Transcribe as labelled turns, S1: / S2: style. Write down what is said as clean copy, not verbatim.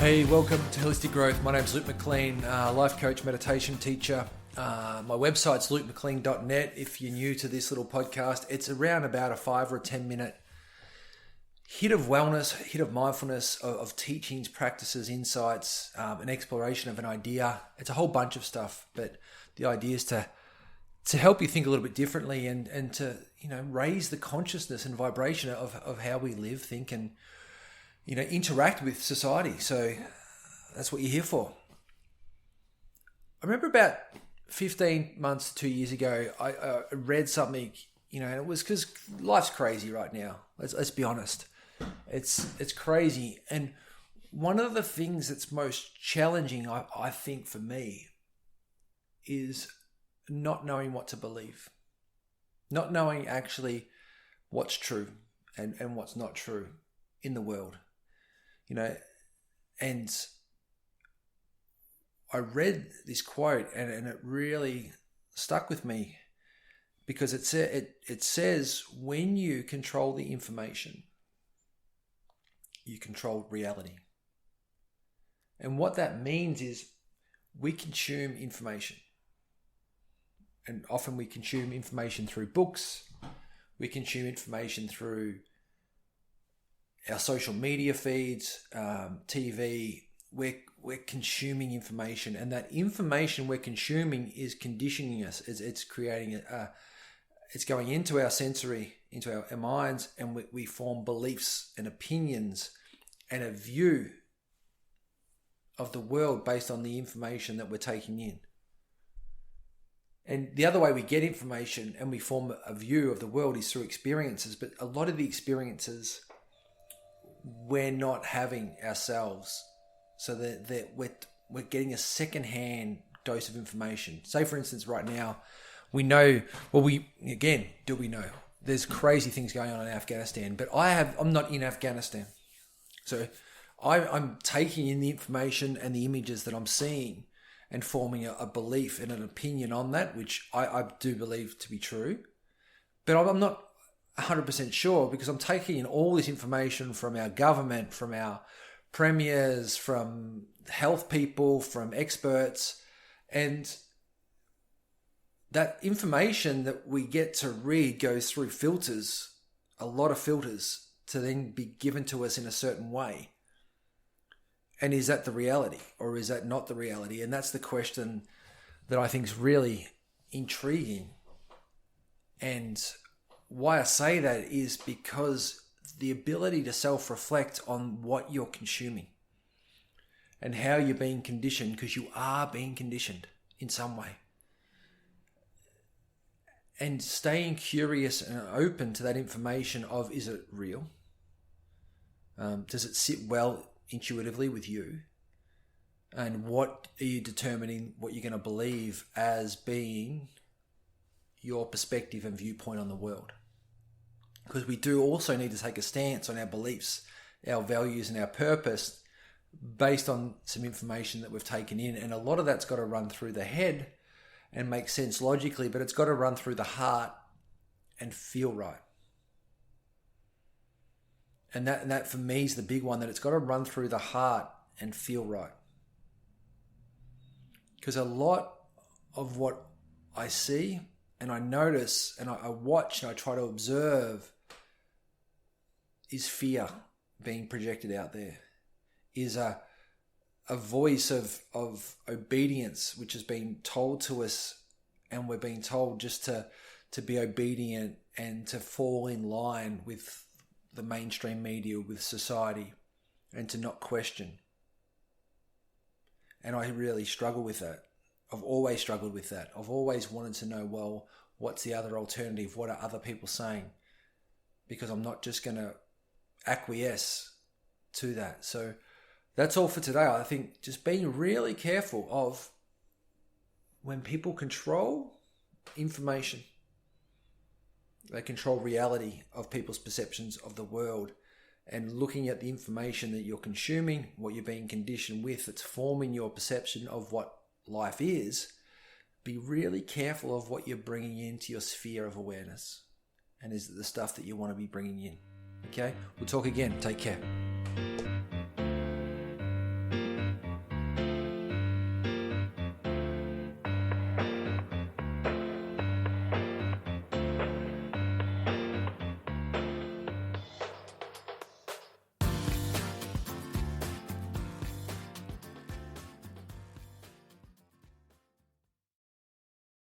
S1: Hey, welcome to Holistic Growth. My name's Luke McLean, life coach, meditation teacher. My website's lukemclean.net. If you're new to this little podcast, it's around about a 5 or 10 minute hit of wellness, hit of mindfulness, of teachings, practices, insights, an exploration of an idea. It's a whole bunch of stuff, but the idea is to help you think a little bit differently and to raise the consciousness and vibration of how we live, think, and interact with society. So that's what you're here for. I remember about 15 months, 2 years ago, I read something, and it was because life's crazy right now. Let's be honest. It's crazy. And one of the things that's most challenging, I think, for me is not knowing what to believe. Not knowing actually what's true and what's not true in the world. And I read this quote and it really stuck with me because it says when you control the information, you control reality. And what that means is we consume information. And often we consume information through books. We consume information through our social media feeds, TV. We're consuming information, and that information we're consuming is conditioning us. It's creating it's going into our sensory, into our minds, and we form beliefs and opinions and a view of the world based on the information that we're taking in. And the other way we get information and we form a view of the world is through experiences, but a lot of the experiences we're not having ourselves, so that we're getting a secondhand dose of information. Say, for instance, right now, we know, do we know? There's crazy things going on in Afghanistan, but I'm not in Afghanistan. So I'm taking in the information and the images that I'm seeing and forming a belief and an opinion on that, which I do believe to be true. But I'm not 100% sure because I'm taking in all this information from our government, from our premiers, from health people, from experts, and that information that we get to read goes through filters, a lot of filters, to then be given to us in a certain way. And is that the reality or is that not the reality? And that's the question that I think is really intriguing. And why I say that is because the ability to self-reflect on what you're consuming and how you're being conditioned, because you are being conditioned in some way. And staying curious and open to that information of, is it real? Does it sit well intuitively with you? And what are you determining what you're going to believe as being your perspective and viewpoint on the world? Because we do also need to take a stance on our beliefs, our values, and our purpose based on some information that we've taken in. And a lot of that's got to run through the head and make sense logically, but it's got to run through the heart and feel right. And that for me is the big one, that it's got to run through the heart and feel right. Because a lot of what I see and I notice and I watch and I try to observe is fear being projected out there, is a voice of obedience which has been told to us, and we're being told just to be obedient and to fall in line with the mainstream media, with society, and to not question. And I really struggle with that. I've always struggled with that. I've always wanted to know, well, what's the other alternative? What are other people saying? Because I'm not just going to acquiesce to that. So that's all for today. I think just being really careful of when people control information, they control reality of people's perceptions of the world, and looking at the information that you're consuming, what you're being conditioned with, that's forming your perception of what life is. Be really careful of what you're bringing into your sphere of awareness. And is it the stuff that you want to be bringing in? Okay? We'll talk again. Take care.